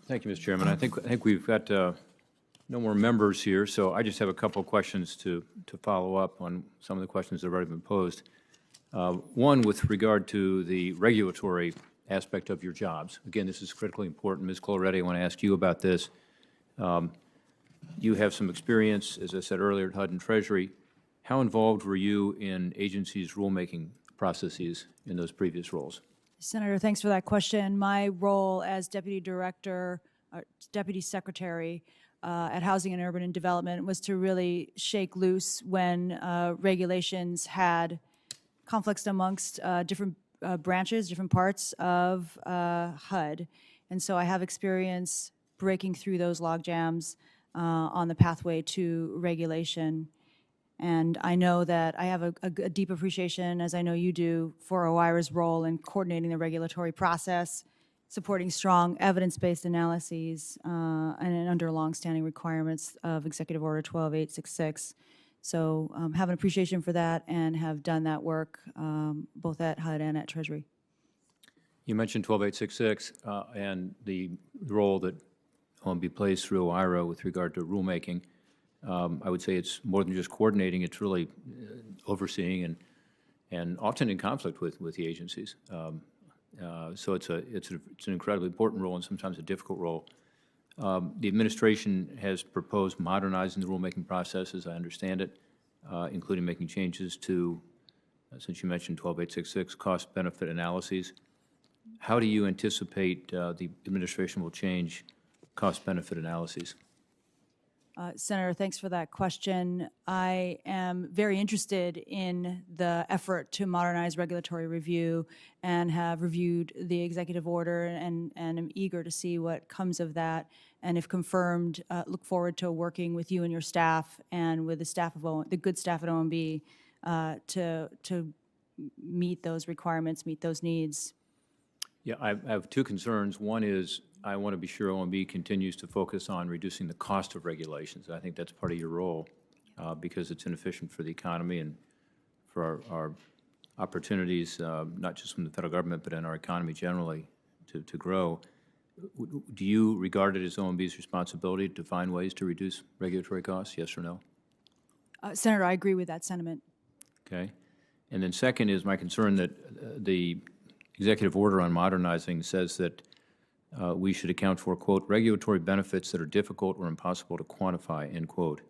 Thank you, Mr. Chairman. I think we've got no more members here, so I just have a couple of questions to follow up on some of the questions that have already been posed. One, with regard to the regulatory aspect of your jobs. Again, this is critically important. Ms. Coloretti, I want to ask you about this. You have some experience, as I said earlier, at HUD and Treasury. How involved were you in agencies' rulemaking processes in those previous roles? Senator, thanks for that question. My role as Deputy Director, Deputy Secretary at Housing and Urban Development was to really shake loose when regulations had conflicts amongst different branches, different parts of HUD. And so I have experience breaking through those log jams on the pathway to regulation. And I know that I have a deep appreciation, as I know you do, for OIRA's role in coordinating the regulatory process, supporting strong evidence-based analyses, and under longstanding requirements of Executive Order 12866. So have an appreciation for that and have done that work both at HUD and at Treasury. You mentioned 12866 and the role that OMB plays through OIRA with regard to rulemaking. I would say it's more than just coordinating, it's really overseeing and often in conflict with the agencies. So it's an incredibly important role and sometimes a difficult role. The administration has proposed modernizing the rulemaking process, as I understand it, including making changes to, since you mentioned 12866, cost-benefit analyses. How do you anticipate the administration will change cost-benefit analyses? Senator, thanks for that question. I am very interested in the effort to modernize regulatory review and have reviewed the executive order and am eager to see what comes of that. And if confirmed, look forward to working with you and your staff and with the staff of the good staff at OMB to meet those requirements, meet those needs. Yeah, I have two concerns. One is I want to be sure OMB continues to focus on reducing the cost of regulations. I think that's part of your role because it's inefficient for the economy and for our opportunities, not just from the federal government, but in our economy generally to grow. Do you regard it as OMB's responsibility to find ways to reduce regulatory costs, yes or no? Senator, I agree with that sentiment. Okay. And then second is my concern that the executive order on modernizing says that we should account for, quote, regulatory benefits that are difficult or impossible to quantify, end quote.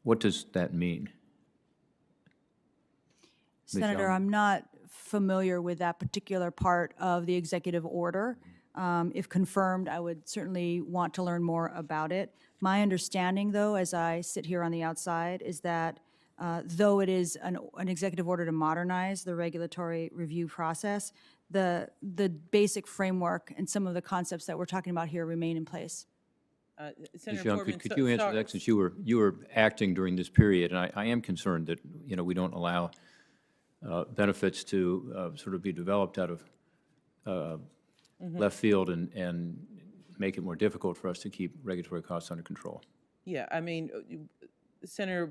What does that mean? Senator, I'm not familiar with that particular part of the executive order. If confirmed, I would certainly want to learn more about it. My understanding, though, as I sit here on the outside, is that though it is an executive order to modernize the regulatory review process, the basic framework and some of the concepts that we're talking about here remain in place. Senator Portman, could you answer that, since you were acting during this period, and I am concerned that we don't allow benefits to sort of be developed out of left field and make it more difficult for us to keep regulatory costs under control. Yeah, I mean, Senator,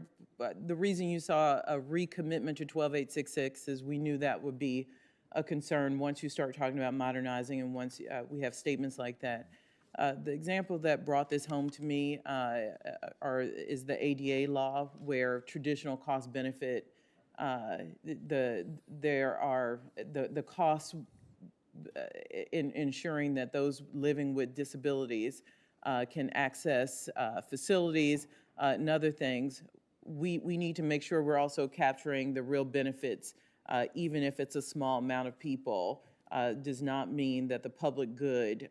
the reason you saw a recommitment to 12866 is we knew that would be a concern once you start talking about modernizing and once we have statements like that. The example that brought this home to me is the ADA law, where traditional cost benefit, the costs in ensuring that those living with disabilities can access facilities and other things. We need to make sure we're also capturing the real benefits, even if it's a small amount of people. Does not mean that the public good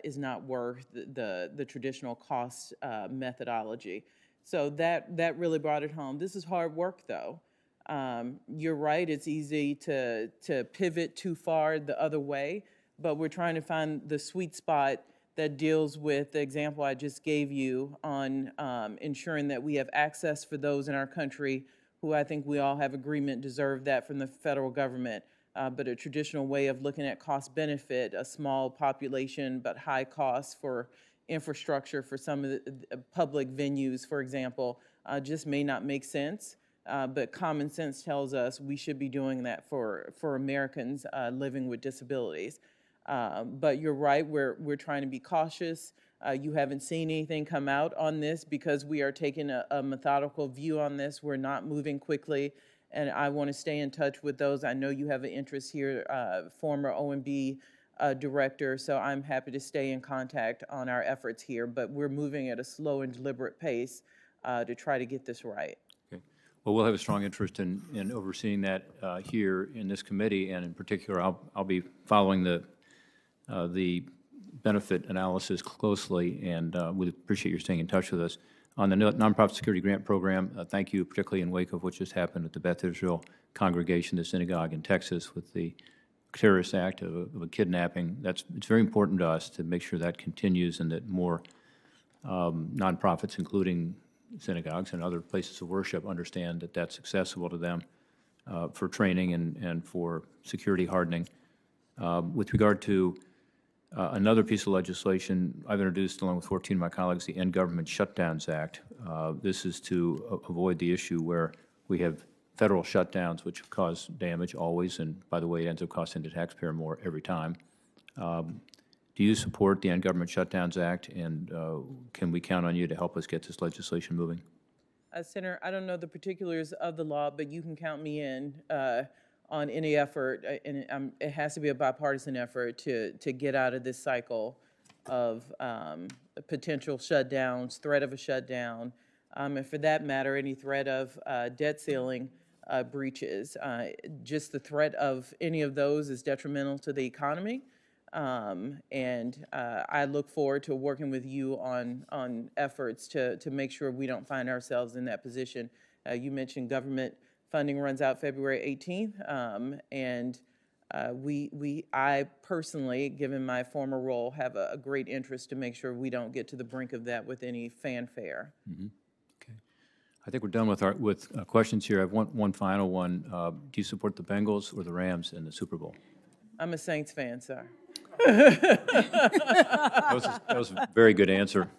is not worth the traditional cost methodology. So that really brought it home. This is hard work, though. You're right, it's easy to pivot too far the other way, but we're trying to find the sweet spot that deals with the example I just gave you on ensuring that we have access for those in our country who I think we all have agreement deserve that from the federal government. But a traditional way of looking at cost benefit, a small population but high cost for infrastructure for some of the public venues, for example, just may not make sense. But common sense tells us we should be doing that for Americans living with disabilities. But you're right, we're trying to be cautious. You haven't seen anything come out on this because we are taking a methodical view on this. We're not moving quickly, and I want to stay in touch with those. I know you have an interest here, former OMB director, so I'm happy to stay in contact on our efforts here, but we're moving at a slow and deliberate pace to try to get this right. Okay. Well, we'll have a strong interest in overseeing that here in this committee, and in particular, I'll be following the benefit analysis closely, and we appreciate your staying in touch with us. On the Nonprofit Security Grant Program, thank you, particularly in wake of what just happened at the Beth Israel congregation, the synagogue in Texas, with the terrorist act of a kidnapping. It's very important to us to make sure that continues and that more nonprofits, including synagogues and other places of worship, understand that that's accessible to them for training and for security hardening. With regard to another piece of legislation I've introduced along with 14 of my colleagues, the End Government Shutdowns Act. This is to avoid the issue where we have federal shutdowns which cause damage always, and by the way, it ends up costing the taxpayer more every time. Do you support the End Government Shutdowns Act, and can we count on you to help us get this legislation moving? Senator, I don't know the particulars of the law, but you can count me in on any effort, and it has to be a bipartisan effort to get out of this cycle of potential shutdowns, threat of a shutdown, and for that matter, any threat of debt ceiling breaches. Just the threat of any of those is detrimental to the economy, and I look forward to working with you on efforts to make sure we don't find ourselves in that position. You mentioned government funding runs out February 18th, and I personally, given my former role, have a great interest to make sure we don't get to the brink of that with any fanfare. Mm-hmm. Okay, I think we're done with questions here. I have one final one. Do you support the Bengals or the Rams in the Super Bowl? I'm a Saints fan, sir. That was a very good answer.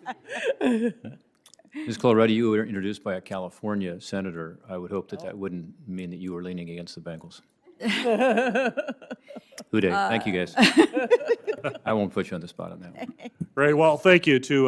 Ms. Colorado, you were introduced by a California senator. I would hope that wouldn't mean that you were leaning against the Bengals. Uday, thank you, guys. I won't put you on the spot on that one. Great. Well, thank you to